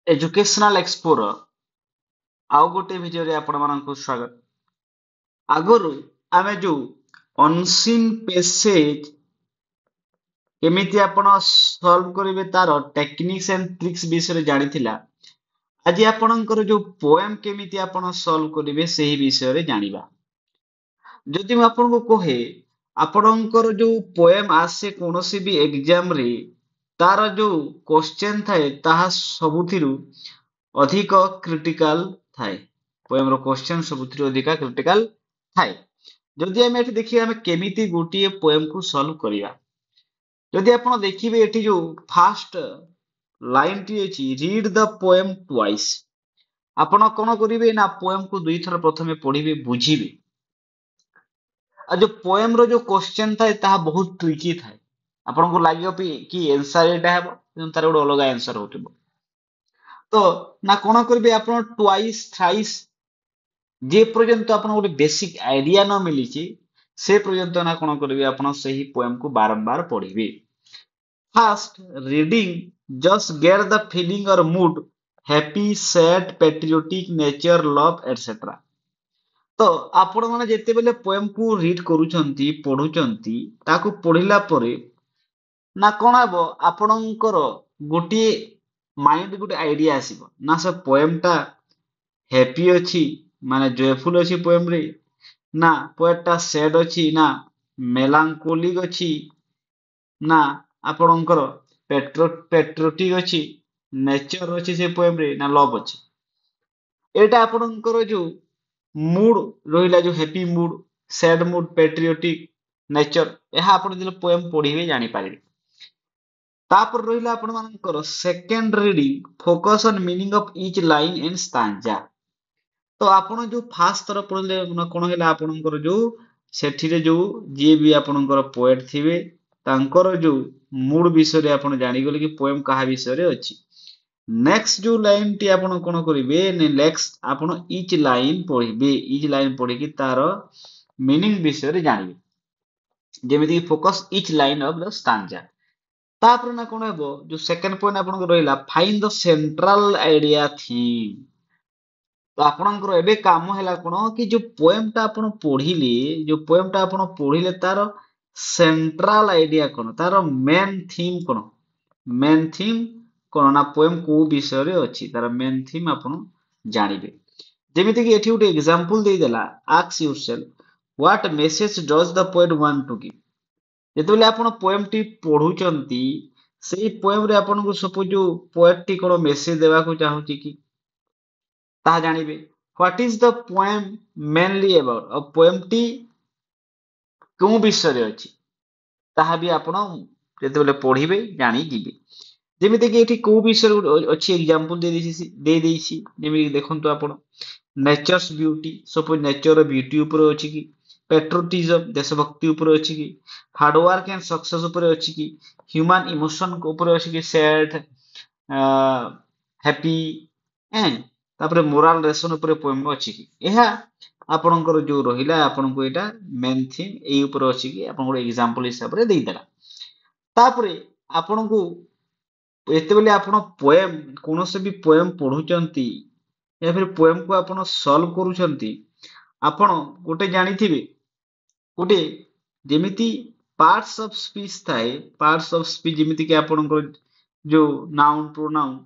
Educational एक्सपोर आउ गोटे video रे आपण मानकु स्वागत। आगरु आमे जो अनसीन पैसेज केमिति आपण सॉल्व करिवे तार टेक्निक्स एंड ट्रिक्स विषय रे जानिथिला। आज आपणकर जो पोएम केमिति आपण सॉल्व करिवे सेही विषय रे जानिबा। जदि मैं आपनको कहे आपणकर जो पोएम आसे कोनोसी भी एग्जाम रे तार जो क्वेश्चन थाए ताहा सबुथिरु अधिक क्रिटिकल थाए। पोएम रो क्वेश्चन सबुथिरु अधिक क्रिटिकल थाए। जदि आमे एठी देखिए आमे केमिति गोटिए पोएम को सॉल्व करिया। जदि आपण देखिबे एठी जो फास्ट लाइन टी अछि रीड द पोएम ट्वाइस। आपण कोन करिवे ना पोएम को दुई थर प्रथमे पढिबे बुझिबे। आ जो पोएम रो जो क्वेश्चन थाए ताहा बहुत ट्रिकी थाए। आपण को लागियो कि आंसर एटा हेबो किंतु तार गोटे अलग आंसर होतिबो। तो ना कोन करिवे आपण ट्वाइस थ्राइस जे पर्यंत आपण गोटे बेसिक आइडिया न मिलिछि से पर्यंत ना कोन करिवे आपण सही पोएम को बारंबार पढिबे। First, reading just get the feeling or mood happy, sad, patriotic, nature, love, etc. तो आपण माने जेतेबेले पोएम को रीड करूचंती पढुचंती ताकू पढिला परे ना कोन हबो आपणकर गोटिए माइंड गोटे आइडिया आसीबो ना से पोएम टा हैप्पी अछि माने जॉयफुल अछि पोएम रे ना पोएट टा सैड अछि ना मेलांकोलिक अछि ना आपणकर पेट्रोटिक अछि नेचर अछि से पोएम रे ना लव अछि। एटा आपणकर जो मूड रहिला जो happy mood sad mood patriotic nature यह आपण जे पोएम पढिबे जानि पारिबे। तापर रहिला आपण मानकर second reading focus on meaning of each line and stanza. तो आपण जो फास्ट थर पढले न कोन हैला आपणकर जो सेठिरे जो जे भी आपणकर पोएट थिबे तांकर जो मूड विषय रे आपण जानि गेले कि पोएम कहा विषय रे अछि। नेक्स्ट जो लाइन टी आपण कोन करिवे ने नेक्स्ट आपण ईच लाइन पढिबे ईच लाइन पढि कि तार मीनिंग विषय रे जानिबे जेमिति focus each line of the stanza. तापर ना कोन हेबो जो सेकंड पॉइंट आपण को रहिला find the central idea theme. तो आपणकर एबे काम हैला कोन कि जो पोएम टा आपण पढिले जो पोएम टा आपण पढिले तार सेंट्रल आइडिया कोन तार मेन थीम कोन मेन थीम कोन ना पोएम को विषय रे अछि तार मेन थीम आपण जानिबे। जेमिति कि एठी उटे एग्जांपल देई देला ask yourself what message does the poet want to give. जेतेबेले आपण पोएम टी पढुचंती सेही पोएम रे आपण को सपोज जो पोएट टी कोन मेसेज देबा को चाहूची कि ता जानिबे। What is the poem mainly about और पोएम टी कोन विषय रे अछि ताहा भी आपण जेतेबेले पढिबे जानि जिबे। जेमिति कि एठी को विषय अछि एग्जांपल दे देइछि जेमिति देखंतु आपण nature's beauty suppose nature beauty ऊपर अछि कि पेट्रोटिज्म देशभक्ति ऊपर अछि कि हार्ड वर्क एंड सक्सेस ऊपर अछि कि ह्यूमन इमोशन ऊपर अछि कि सैड हैप्पी एंड तापर मोरल लेसन ऊपर पोएम अछि कि एहा आपणकर जो रहिला आपनको एटा मेन थीम एई ऊपर अछि कि आपण को एग्जांपल हिसाब रे देई देला। तापर आपनको एतेबेले आपण पोएम कोनोसे भी पोएम पढुचंती या फिर पोएम को आपण सॉल्व करूचंती आपण गोटे जानिथिबे गोटे जेमिति पार्ट्स ऑफ स्पीच थाए पार्ट्स ऑफ स्पीच जेमिति कि आपणकर जो नाउन प्रोनाउन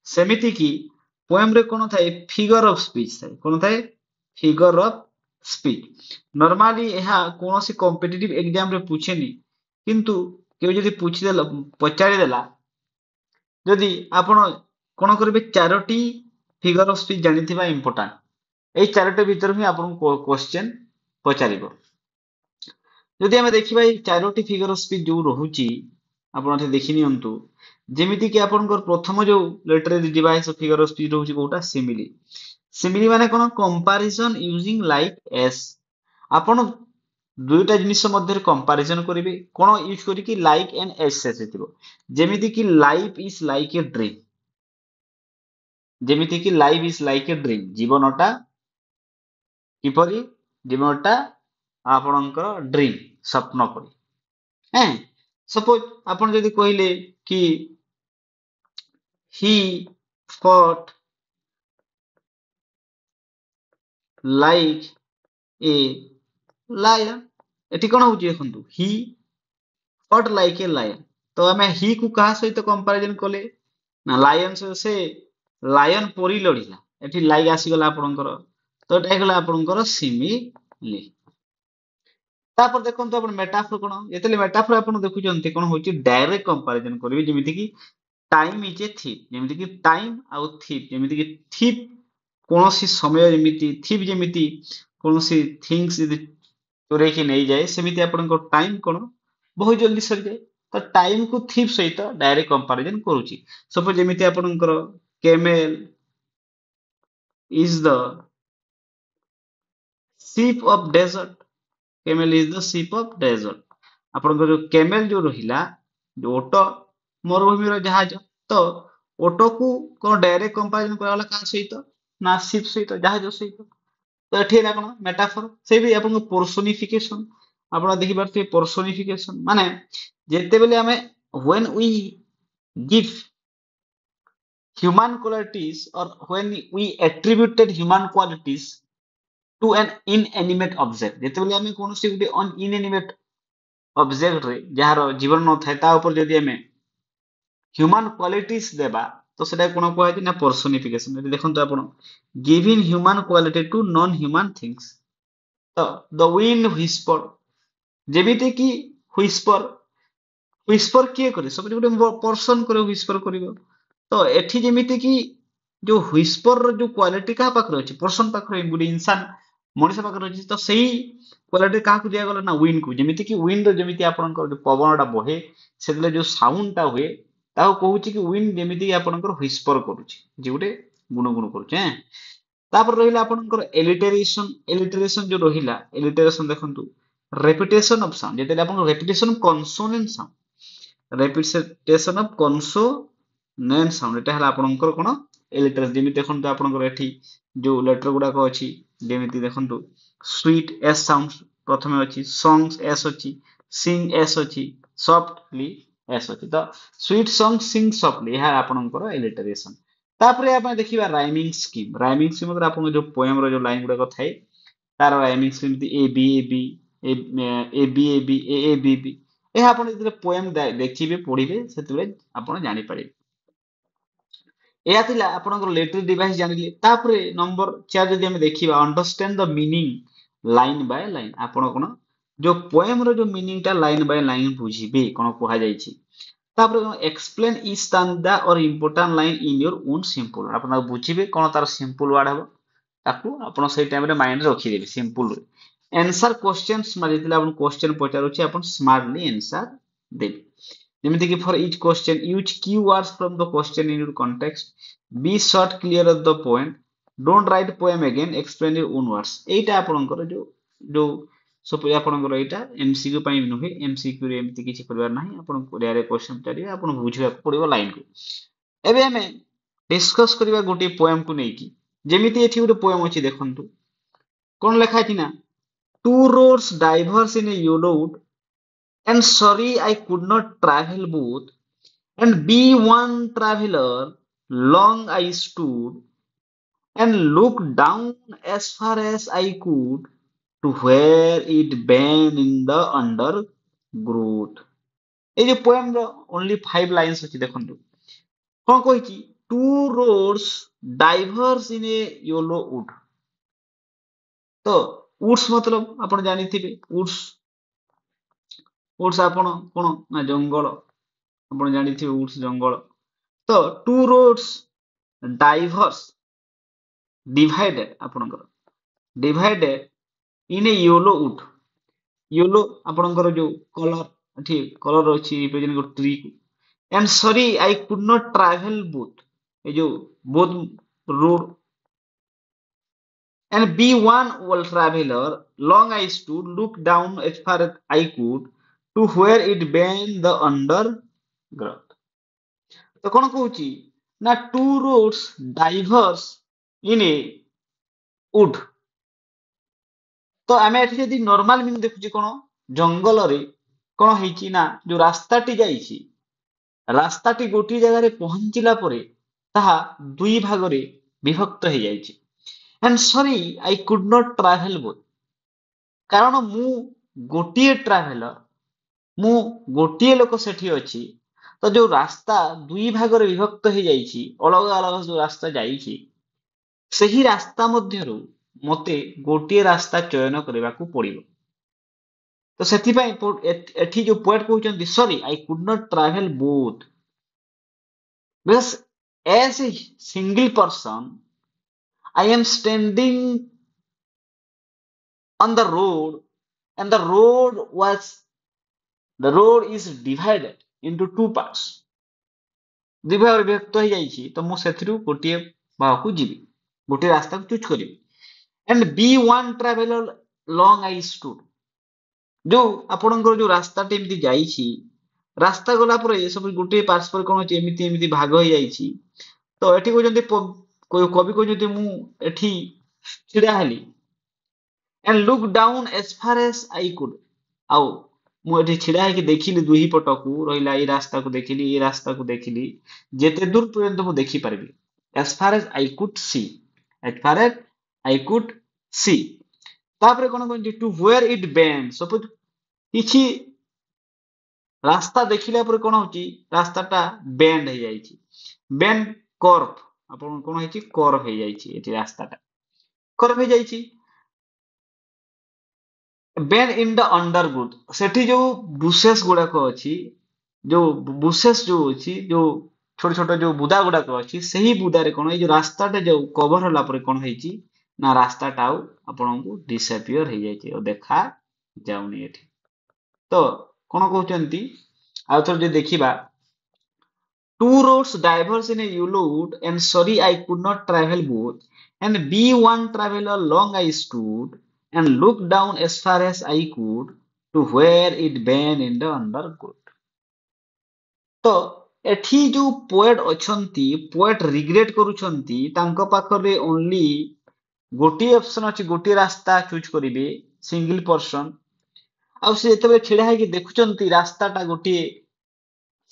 सेमिति कि पोएम रे कोन थाए फिगर ऑफ स्पीच थाए कोन थाए फिगर ऑफ स्पीच। नॉर्मली एहा कोनोसी कॉम्पिटिटिव एग्जाम रे पूछेनी किंतु केउ जदि पूछि देला पचारि देला जदि आपण कोन करिवे चारोटी फिगर ऑफ स्पीच जानिथिबा इंपोर्टेंट एई चारोटी भीतर ही आपण क्वेश्चन पचारिबो। जदि हमें देखिबा एई चारोटी फिगर ऑफ स्पीच जो रहुची आपण एठी देखि नियंतु जेमिति कि आपणकर प्रथम जो letter device of figure of speech रहुची कोटा सिमिली। सिमिली माने कोन कंपैरिजन यूजिंग लाइक एस। आपण दुईटा जिनिस मध्य कंपैरिजन करिवे कोन यूज करी कि लाइक एंड एस सेथिबो जेमिति कि life is like a dream जेमिति कि life is like a dream जीवनटा किपरि जीवनटा आपणकर ड्रीम स्वप्न परि हैं। सपोज आपण जदि कहिले कि ही fought like a lion। ଏଠି କଣ ହଉଛି ଦେଖନ୍ତୁ, he fought like a lion। ତ ଆମେ he କୁ କାହା ସହିତ କମ୍ପାରିଜନ କଲେ ନା ଲାୟନ ସହିତ, ସେ ଲାୟନ ପରି ଲଢିଲା। ଏଠି ଲାଇକ୍ ଆସିଗଲା ଆପଣଙ୍କର, ତ ଏଟା ହେଇଗଲା ଆପଣଙ୍କର ସିମିଲି। ତାପରେ ଦେଖନ୍ତୁ ଆପଣ ମେଟାଫୋର କଣ, ଯେତେବେଳେ ମେଟାଫୋର ଆପଣ ଦେଖୁଛନ୍ତି କଣ ହଉଛି ଡାଇରେକ୍ଟ କମ୍ପାରିଜନ କରିବେ, ଯେମିତି କି ଟାଇମ ଇଜ ଏ ଥିପ୍, ଯେମିତି କି ଟାଇମ ଆଉ ଥିପ୍, ଯେମିତି କି ଥିପ୍ କୌଣସି ସମୟ, ଯେମିତି ଥିପ୍ ଯେମିତି କୌଣସି ଥିଙ୍ଗସ ଯଦି ଚୋରେଇକି ନେଇଯାଏ, ସେମିତି ଆପଣଙ୍କ ଟାଇମ କଣ ବହୁତ ଜଲ୍ଦି ସରିଯାଏ। ତ ଟାଇମ କୁ ଥିପ୍ ସହିତ ଡାଇରେକ୍ଟ କମ୍ପାରିଜନ କରୁଛି। ସପୋଜ ଯେମିତି ଆପଣଙ୍କର camel is the ship of desert, camel is the ship of desert. ଆପଣଙ୍କର ଯୋଉ କେମେଲ ଯୋଉ ରହିଲା, ଯୋଉ ଓଟ ମରୁଭୂମିର ଜାହାଜ, ତ ଓଟକୁ କଣ ଡାଇରେକ୍ଟ କମ୍ପାରିଜନ କରାଗଲା କାହା ସହିତ ନା ସିପ୍ ସହିତ, ଜାହାଜ ସହିତ। ତ ଏଠି ହେଲା କଣ ମେଟାଫର, ସେ ବି ଆପଣଙ୍କ ପର୍ସୋନିଫିକେସନ। ଆପଣ ଦେଖିପାରୁଥିବେ ପର୍ସୋନିଫିକେସନ ମାନେ ଯେତେବେଳେ ଆମେ when we give human qualities or when we attributed human qualities to an inanimate object, ଯେତେବେଳେ ଆମେ କୌଣସି ଗୋଟେ inanimate object ରେ ଯାହାର ଜୀବନ ନଥାଏ ତା ଉପରେ ଯଦି ଆମେ ହ୍ୟୁମାନ କ୍ୱାଲିଟିସ୍ ଦେବା, ତ ସେଟା କଣ କୁହାଯାଏ ନା ପର୍ସୋନିଫିକେସନ। ଏଠି ଦେଖନ୍ତୁ ଆପଣ, giving human quality to non human things. ତ ଦ ୱିଣ୍ଡ ହ୍ୱିସ୍ପର, ଯେମିତି କି ହ୍ୱିସ୍ପର, ହ୍ୱିସ୍ପର କିଏ କରେ, ସବୁ ଗୋଟେ ପର୍ସନ କରେ ହ୍ୱିସ୍ପର କରିବ। ତ ଏଠି ଯେମିତି କି ଯୋଉ ହ୍ୱିସ୍ପର ର ଯୋଉ କ୍ୱାଲିଟି କାହା ପାଖରେ ଅଛି, ପର୍ସନ ପାଖରେ, ଗୋଟେ ଇନସାନ ମଣିଷ ପାଖରେ ଅଛି। ତ ସେଇ କ୍ୱାଲିଟି କାହାକୁ ଦିଆଗଲା ନା ୱିଣ୍ଡ କୁ। ଯେମିତି କି ୱିଣ୍ଡ ର ଯେମିତି ଆପଣଙ୍କର ଯୋଉ ପବନଟା ବହେ, ସେତେବେଳେ ଯୋଉ ସାଉଣ୍ଡ ଟା ହୁଏ, ତାକୁ କହୁଛି କି ୱିଣ୍ଡ ଯେମିତି ଆପଣଙ୍କର ହ୍ୱିସ୍ପର କରୁଛି, ଯେ ଗୋଟେ ଗୁଣୁଗୁଣୁ କରୁଛି। ତାପରେ ରହିଲା ଆପଣଙ୍କର ଏଲିଟେରେସନ। ଏଲିଟେରେସନ ଯୋଉ ରହିଲା, ଏଲିଟେରେସନ ଦେଖନ୍ତୁ ରେପିଟେସନ ଅଫ ସାଉଣ୍ଡ, ଯେତେବେଳେ ଆପଣଙ୍କ ରେପିଟେସନ କନସୋନେଣ୍ଟ ସାଉଣ୍ଡ, ରେପିଟେସନ ଅଫ କନସୋନେଣ୍ଟ ସାଉଣ୍ଡ, ଏଟା ହେଲା ଆପଣଙ୍କର କଣ ଏଲିଟେରେସନ। ଯେମିତି ଦେଖନ୍ତୁ ଆପଣଙ୍କର ଏଠି ଯୋଉ ଲେଟର ଗୁଡାକ ଅଛି, ଯେମିତି ଦେଖନ୍ତୁ ସୁଇଟ ଏସ୍ ସାଉଣ୍ଡ ପ୍ରଥମେ ଅଛି, ସଙ୍ଗ ଏସ୍ ଅଛି, ସିଙ୍ଗ ଏସ୍ ଅଛି, ସଫ୍ଟଲି ଏସ୍ ଅଛି। ତ ସୁଇଟ ସଙ୍ଗ ସିଙ୍ଗ ସଫ୍ଟଲି, ଏହା ଆପଣଙ୍କର ଏଲିଟେରେସନ। ତାପରେ ଆମେ ଦେଖିବା ରାଇମିଂ ସ୍କିମ୍। ରାଇମିଂ ସ୍କିମ୍ ମାନେ ଆପଣଙ୍କ ଯୋଉ ପୋଏମ ର ଯୋଉ ଲାଇନ ଗୁଡାକ ଥାଏ, ତାର ରାଇମିଂ ସ୍କିମ୍, ଯେମିତି ଏ ବି ଏ ବି, ଏ ବି ଏ ବି, ଏ ବି ବି, ଏହା ଆପଣ ଯେତେବେଳେ ପୋଏମ ଦେଖିବେ ପଢିବେ, ସେତେବେଳେ ଆପଣ ଜାଣିପାରିବେ। ଏହା ଥିଲା ଆପଣଙ୍କର ଲେଟର ଡିଭାଇସ ଜାଣିଲେ। ତାପରେ ନମ୍ବର 4 ଯଦି ଆମେ ଦେଖିବା, understand the meaning line by line. ଆପଣ କଣ ଯୋଉ ପୋଏମ ର ଯୋଉ ମିନିଂ ଟା ଲାଇନ ବାଇ ଲାଇନ ବୁଝିବେ କଣ କୁହାଯାଇଛି। ତାପରେ explain each stanza or important line in your own simple. ଆପଣ ତାକୁ ବୁଝିବେ କଣ ତାର ସିମ୍ପଲ ୱାର୍ଡ ହବ, ତାକୁ ଆପଣ ସେଇ ଟାଇମରେ ମାଇଣ୍ଡରେ ରଖିଦେବେ ସିମ୍ପଲ। ଆନ୍ସର କ୍ୱେଶ୍ଚନ୍ସ, ମାନେ ଯେତେବେଳେ ଆପଣଙ୍କୁ କ୍ୱେଶ୍ଚନ ପଚାରୁଛି ଆପଣ ସ୍ମାର୍ଟଲି ଆନ୍ସର ଦେବେ। ଯେମିତି କି for each question use key words from the question in your context, be short clear of the point, don't write poem again, explain your own words. ଏଇଟା ଆପଣଙ୍କର ଯୋଉ ଯୋଉ ସପୋଜ ଆପଣଙ୍କର ଏଇଟା ଏମସିକ୍ୟୁ ପାଇଁ ନୁହେଁ, ଏମସିକ୍ୟୁ ରେ ଏମିତି କିଛି କରିବାର ନାହିଁ। ଆପଣ ଡାଇରେକ୍ଟ କ୍ୱେଶ୍ଚନ ପଚାରିବେ, ଆପଣ ବୁଝିବାକୁ ପଡିବ ଲାଇନକୁ। ଏବେ ଆମେ ଡିସ୍କସ କରିବା ଗୋଟିଏ ପୋଏମକୁ ନେଇକି। ଯେମିତି ଏଠି ଗୋଟେ ପୋଏମ ଅଛି ଦେଖନ୍ତୁ, କଣ ଲେଖା ଅଛି ନା, two roads diverged in a yellow wood, and sorry I could not travel both, and be one traveler, long I stood and looked down as far as I could to where it bent in the undergrowth। এই যে poem ର only 5 lines ଅଛି ଦେଖନ୍ତୁ, କଣ କହିଛି, two roads diverge in a yellow wood। ତ woods ମତଲବ ଆପଣ ଜାଣିଥିବେ, woods, woods ଆପଣ କଣ ନା ଜଙ୍ଗଲ, ଆପଣ ଜାଣିଥିବେ woods ଜଙ୍ଗଲ। ତ two roads diverge, divided ଆପଣଙ୍କର divided in a yellow wood। Yellow ଆପଣଙ୍କର ଯୋଉ କଲର, ଏଠି କଲର ଅଛି ରିପ୍ରେଜେଣ୍ଟ ଗୋଟେ ଟ୍ରି କୁ। and sorry I could not travel both, ଏ ଯୋଉ both road, and be one well traveler, long I stood, looked down as far as I could to where it bent the undergrowth। ତ କଣ କହୁଛି ନା two roads diverge in a wood। ତ ଆମେ ଏଠି ଯଦି normal meaning ଦେଖୁଛି କଣ, ଜଙ୍ଗଲରେ କଣ ହେଇଛି ନା ଯୋଉ ରାସ୍ତାଟି ଯାଇଛି, ରାସ୍ତାଟି ଗୋଟିଏ ଜାଗାରେ ପହଞ୍ଚିଲା ପରେ ତାହା ଦୁଇ ଭାଗରେ ବିଭକ୍ତ ହେଇଯାଇଛି। and sorry I could not travel both, କାରଣ ମୁଁ ଗୋଟିଏ ଟ୍ରାଭେଲର, ମୁଁ ଗୋଟିଏ ଲୋକ ସେଠି ଅଛି। ତ ଯୋଉ ରାସ୍ତା ଦୁଇ ଭାଗରେ ବିଭକ୍ତ ହେଇଯାଇଛି, ଅଲଗା ଅଲଗା ଯୋଉ ରାସ୍ତା ଯାଇଛି, ସେହି ରାସ୍ତା ମଧ୍ୟରୁ ମତେ ଗୋଟିଏ ରାସ୍ତା ଚୟନ କରିବାକୁ ପଡିବ। ତ ସେଥିପାଇଁ ଏଠି ଯୋଉ ପଏଣ୍ଟ କହୁଛନ୍ତି sorry I could not travel both, because as a single person I am standing on the road and the road is divided into two parts, ଦୁଇ ଭାଗରେ ବିଭକ୍ତ ହେଇଯାଇଛି। ତ ମୁଁ ସେଥିରୁ ଗୋଟିଏ ଭାଗକୁ ଯିବି, ଗୋଟିଏ ରାସ୍ତାକୁ ଚୁଜ୍ କରିବି। and be one traveler long I stood, ଯୋଉ ଆପଣଙ୍କର ଯୋଉ ରାସ୍ତାଟି ଏମିତି ଯାଇଛି, ରାସ୍ତା ଗଲା ପରେ ସବୁ ଗୋଟିଏ ପାର୍ଶ୍ୱରେ କଣ ଅଛି, ଏମିତି ଏମିତି ଭାଗ ହେଇଯାଇଛି। ତ ଏଠି କହୁଛନ୍ତି କବି କହୁଛନ୍ତି ମୁଁ ଏଠି ଛିଡା ହେଲି and look down as far as I could, ଆଉ ମୁଁ ଏଠି ଛିଡା ହେଇକି ଦେଖିଲି ଦୁଇ ପଟକୁ, ରହିଲା ଏଇ ରାସ୍ତାକୁ ଦେଖିଲି, ଏଇ ରାସ୍ତାକୁ ଦେଖିଲି, ଯେତେ ଦୂର ପର୍ଯ୍ୟନ୍ତ ମୁଁ ଦେଖିପାରିବି। as far as I could see, as far as I could see। ତାପରେ କଣ କହୁଛି to where it bends, suppose କିଛି ରାସ୍ତା ଦେଖିଲା ପରେ କଣ ହଉଛି, ରାସ୍ତାଟା ବେଣ୍ଡ ହେଇଯାଇଛି, ବେଣ୍ଡ କର୍ଭ, ଆପଣ କଣ ହେଇଛି, କର୍ଭ ହେଇଯାଇଛି, ଏଠି ରାସ୍ତାଟା କର୍ଭ ହେଇଯାଇଛି। ବେଣ୍ଡ ଇନ ଦ ଅଣ୍ଡରଉଡ୍, ସେଠି ଯୋଉ ବୁସେସ୍ ଗୁଡାକ ଅଛି, ଯୋଉ ବୁସେସ୍ ଯୋଉ ଅଛି, ଯୋଉ ଛୋଟ ଛୋଟ ଯୋଉ ବୁଦା ଗୁଡାକ ଅଛି, ସେହି ବୁଦାରେ କଣ ଏଇ ଯୋଉ ରାସ୍ତାଟା ଯୋଉ କଭର ହେଲା ପରେ କଣ ହେଇଛି ନା ରାସ୍ତାଟା ଆଉ ଆପଣଙ୍କୁ ଡିସଆପିୟର ହେଇଯାଇଛି, ଆଉ ଦେଖା ଯାଉନି ଏଠି। ତ କଣ କହୁଛନ୍ତି, ଆଉ ଥରେ ଯଦି ଦେଖିବା, two roads diverge in a yellow wood and sorry I could not travel both, and be one traveler long I stood and looked down as far as I could to where it bent in the underwood। ତ ଏଠି ଯୋଉ poet ଅଛନ୍ତି, poet regret କରୁଛନ୍ତି, ତାଙ୍କ ପାଖରେ only ଗୋଟିଏ option ଅଛି, ଗୋଟିଏ ରାସ୍ତା ଚୁଜ କରିବେ, ସିଙ୍ଗଲ ପର୍ସନ। ଆଉ ସେ ଯେତେବେଳେ ଛିଡା ହେଇକି ଦେଖୁଛନ୍ତି ରାସ୍ତାଟା ଗୋଟିଏ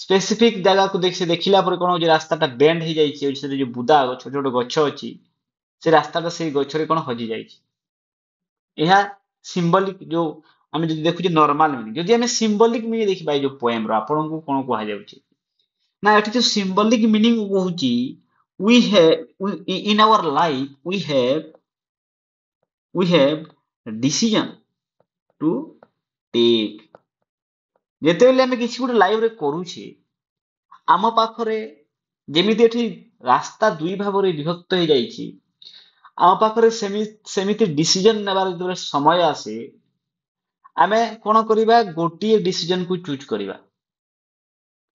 ସ୍ପେସିଫିକ ଜାଗାକୁ ସେ ଦେଖିଲା ପରେ କଣ ହଉଛି, ରାସ୍ତାଟା ବେଣ୍ଡ ହେଇଯାଇଛି, ସେଠି ଯୋଉ ବୁଦା ଛୋଟ ଛୋଟ ଗଛ ଅଛି, ସେ ରାସ୍ତାଟା ସେଇ ଗଛରେ କଣ ହଜି ଯାଇଛି। ଏହା ସିମ୍ବଲିକ, ଯୋଉ ଆମେ ଯଦି ଦେଖୁଛେ ନର୍ମାଲ ମିନିଂ, ଯଦି ଆମେ ସିମ୍ବଲିକ ମିନିଂ ଦେଖିବା ଏଇ ଯୋଉ ପୋଏମ ର, ଆପଣଙ୍କୁ କଣ କୁହାଯାଉଛି ନା ଏଠି ଯୋଉ ସିମ୍ବଲିକ ମିନିଂ କହୁଛି, we have in our life we have decision to take। ଯେତେବେଳେ ଆମେ କିଛି ଗୋଟେ ଲାଇଫରେ କରୁଛେ, ଆମ ପାଖରେ ଯେମିତି ଏଠି ରାସ୍ତା ଦୁଇ ଭାଗରେ ବିଭକ୍ତ ହେଇଯାଇଛି, ଆମ ପାଖରେ ସେମିତି ଡିସିଜନ ନେବାର ଯେତେବେଳେ ସମୟ ଆସେ, ଆମେ କଣ କରିବା, ଗୋଟିଏ ଡିସିଜନକୁ ଚୁଜ କରିବା।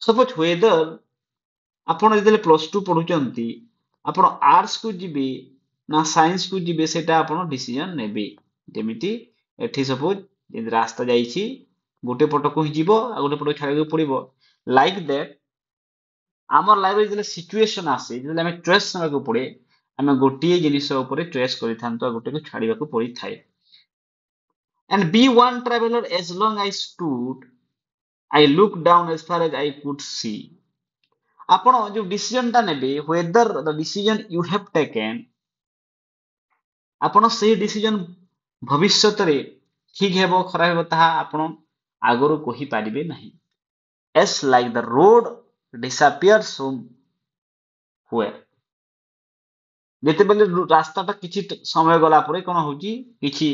ସପୋଜ ୱେଦର ଆପଣ ଯେତେବେଳେ ପ୍ଲସ ଟୁ ପଢୁଛନ୍ତି, ଆପଣ ଆର୍ଟସ କୁ ଯିବେ ନା ସାଇନ୍ସ କୁ ଯିବେ, ସେଟା ଆପଣ ଡିସିଜନ ନେବେ। ଯେମିତି ଏଠି ସପୋଜ ରାସ୍ତା ଯାଇଛି, ଗୋଟେ ପଟକୁ ହିଁ ଯିବ, ଆଉ ଗୋଟେ ପଟକୁ ଛାଡିବାକୁ ପଡିବ, ଲାଇକ ଦ୍ୟାଟ ଆମର ଲାଇଫରେ ଯେତେବେଳେ ସିଚୁଏସନ ଆସେ, ଯେତେବେଳେ ଆମେ ଚଏସ୍ ନେବାକୁ ପଡେ, ଆମେ ଗୋଟିଏ ଜିନିଷ ଉପରେ ଚଏସ୍ କରିଥାନ୍ତୁ, ଆଉ ଗୋଟେକୁ ଛାଡିବାକୁ ପଡିଥାଏ। and be one traveler as long I stood I looked down as far as I could see। ଆପଣ ଯୋଉ ଡିସିଜନ ଟା ନେବେ, whether the decision you have taken, ଆପଣ ସେଇ ଡିସିଜନ ଭବିଷ୍ୟତରେ ଠିକ ହେବ ଖରାପ ହେବ ତାହା ଆପଣ ଆଗରୁ କହିପାରିବେ ନାହିଁ। as like the road disappears somewhere, ଯେତେବେଳେ ରାସ୍ତାଟା କିଛି ସମୟ ଗଲା ପରେ କଣ ହଉଛି, କିଛି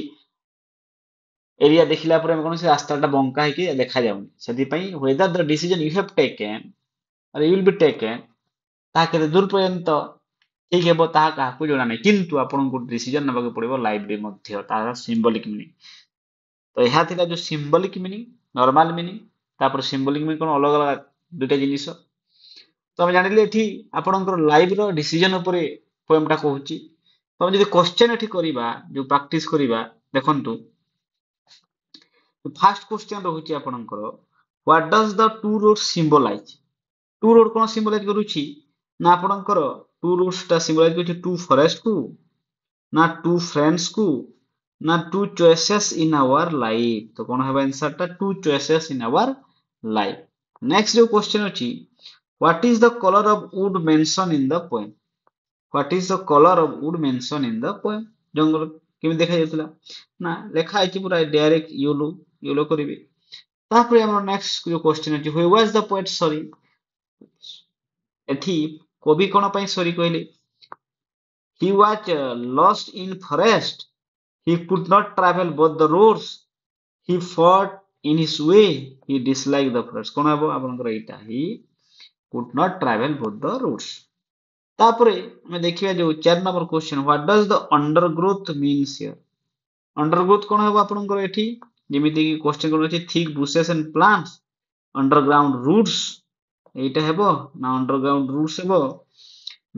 ଏରିଆ ଦେଖିଲା ପରେ ଆମେ କଣ, ସେ ରାସ୍ତାଟା ବଙ୍କା ହେଇକି ଦେଖାଯାଉନି। ସେଥିପାଇଁ whether the decision you have taken or you will be taken, ତାହା କେତେ ଦୂର ପର୍ଯ୍ୟନ୍ତ ଠିକ ହେବ ତାହା କାହାକୁ ଜଣା ନାହିଁ, କିନ୍ତୁ ଆପଣଙ୍କୁ ଡିସିଜନ ନେବାକୁ ପଡିବ ଲାଇଫରେ ମଧ୍ୟ, ତାହାର ସିମ୍ବଲିକ ମିନିଂ। ତ ଏହା ଥିଲା ଯୋଉ ସିମ୍ବଲିକ ମିନିଂ, ନର୍ମାଲ ମିନିଂ, ତାପରେ ସିମ୍ବଲିକ ମିନିଂ କଣ, ଅଲଗା ଅଲଗା ଦୁଇଟା ଜିନିଷ। ତ ଆମେ ଜାଣିଲେ ଏଠି ଆପଣଙ୍କର ଲାଇଫର ଡିସିଜନ ଉପରେ ପୋଏମ ଟା କହୁଛି। ତ ଆମେ ଯଦି କ୍ୱେଶ୍ଚନ ଏଠି କରିବା, ଯୋଉ ପ୍ରାକ୍ଟିସ କରିବା, ଦେଖନ୍ତୁ ଫାର୍ଷ୍ଟ କ୍ୱେଶ୍ଚନ ରହୁଛି ଆପଣଙ୍କର, what does the two road symbolize. Two road କଣ ସିମ୍ବଲାଇଜ କରୁଛି ନା ଆପଣଙ୍କର ଟୁ ରୋଡସ ଟା ସିମ୍ବଲାଇଜ କରୁଛି ଟୁ ଫରେଷ୍ଟ କୁ, ନା ଟୁ ଫ୍ରେଣ୍ଡସ କୁ, ନା two choices in our life. ତ କଣ ହେବ ଆନ୍ସର ଟା, two choices in our life. Next ଯୋଉ କ୍ୱେଶ୍ଚନ ଅଛି, What is the color of wood mentioned in the poem? What is the color of wood mentioned in the poem? ଜଙ୍ଗଲ କେମିତି ଦେଖାଯାଉଥିଲା ନା ଲେଖା ହେଇଛି ପୁରା ଡାଇରେକ୍ଟ ୟେଲୋ ୟେଲୋ କରିବେ। ତାପରେ ଆମର ନେକ୍ସଟ ଯୋଉ କ୍ୱେଶ୍ଚନ ଅଛି who was the poet sorry ଏଠି କବି କଣ ପାଇଁ ସରି କହିଲେ? He was lost in forest. He could not travel both the roads. He fought in his way. He disliked the forest। କଣ ହେବ ଆପଣଙ୍କର ଏଇଟା he could not travel both the roads। ତାପରେ ଆମେ ଦେଖିବା ଯୋଉ 4 number question what does the undergrowth means here? undergrowth କଣ ହେବ ଆପଣଙ୍କର ଏଠି ଯେମିତି କି କ୍ୱେଶ୍ଚନ କଣ ଅଛି thick bushes and plants, underground roots ଏଇଟା ହେବ ନା underground roots ହେବ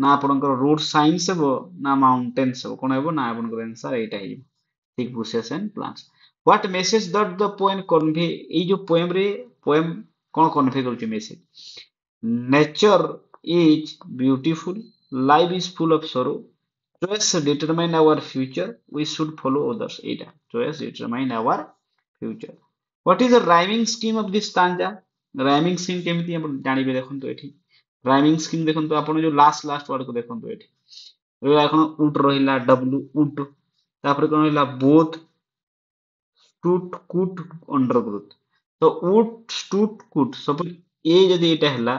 ନା ଆପଣଙ୍କର road signs ହେବ ନା mountains ହେବ କଣ ହେବ ନା ଆପଣଙ୍କର ଆନ୍ସର ଏଇଟା ହେଇଯିବ thick bushes and plants। what message does the poem convey? ଏଇ ଯୋଉ poem ରେ poem କଣ convey କରୁଛି message? nature is beautiful, life is full of sorrow, choice determine our future, we should follow others। ଏଇଟା choice determine our future। what is the rhyming scheme of this stanza? rhyming scheme କେମିତି ଆପଣ ଜାଣିବେ ଦେଖନ୍ତୁ ଏଠି rhyming scheme ଦେଖନ୍ତୁ ଆପଣ ଯୋଉ last ward କୁ ଦେଖନ୍ତୁ ଏଠି ରହିଲା କଣ wood ରହିଲା w wood ତାପରେ କଣ ରହିଲା both stood could undergrowth ତ wood stood could suppose a ଯଦି ଏଇଟା ହେଲା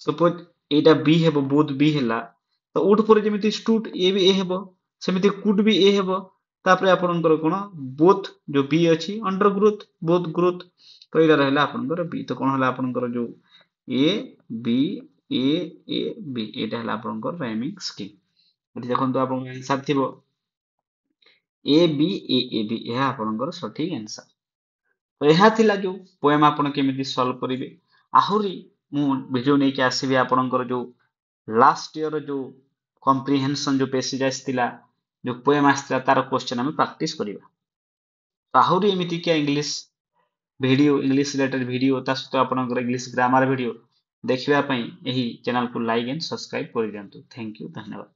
ସପୋଜ ଏଇଟା b ହେବ both b ହେଲା ତ wood ପରେ ଯେମିତି stood a ବି a ହେବ ସେମିତି could ବି a ହେବ ତାପରେ ଆପଣଙ୍କର କଣ both ଯୋଉ b ଅଛି undergrowth both growth ତ ଏଇଟା ରହିଲା ଆପଣଙ୍କର b ତ କଣ ହେଲା ଆପଣଙ୍କର ଯୋଉ a b a a b ଏଇଟା ହେଲା ଆପଣଙ୍କର ରାଇମିଂ ସ୍କିମ୍। ଏଠି ଦେଖନ୍ତୁ ଆପଣଙ୍କ ଆନ୍ସର ଥିବ a b a a b ଏହା ଆପଣଙ୍କର ସଠିକ ଆନ୍ସର। ତ ଏହା ଥିଲା ଯୋଉ ପୋଏମ ଆପଣ କେମିତି ସଲ୍ଭ କରିବେ। ଆହୁରି ମୁଁ ଭିଡିଓ ନେଇକି ଆସିବି ଆପଣଙ୍କର ଯୋଉ ଲାଷ୍ଟ ଇୟର ଯୋଉ କମ୍ପ୍ରିହେନସନ ଯୋଉ ପେସେଜ ଆସିଥିଲା ଯୋଉ ପୋଏମ ଆସିଥିଲା ତାର କ୍ୱେଶ୍ଚନ ଆମେ ପ୍ରାକ୍ଟିସ କରିବା। ତ ଆହୁରି ଏମିତିକା English video English related video ତା ସହିତ ଆପଣଙ୍କର ଇଂଲିଶ ଗ୍ରାମାର ଭିଡିଓ ଦେଖିବା ପାଇଁ ଏହି ଚ୍ୟାନେଲକୁ ଲାଇକ୍ ଏଣ୍ଡ ସବସ୍କ୍ରାଇବ କରିଦିଅନ୍ତୁ। ଥ୍ୟାଙ୍କ ୟୁ ଧନ୍ୟବାଦ।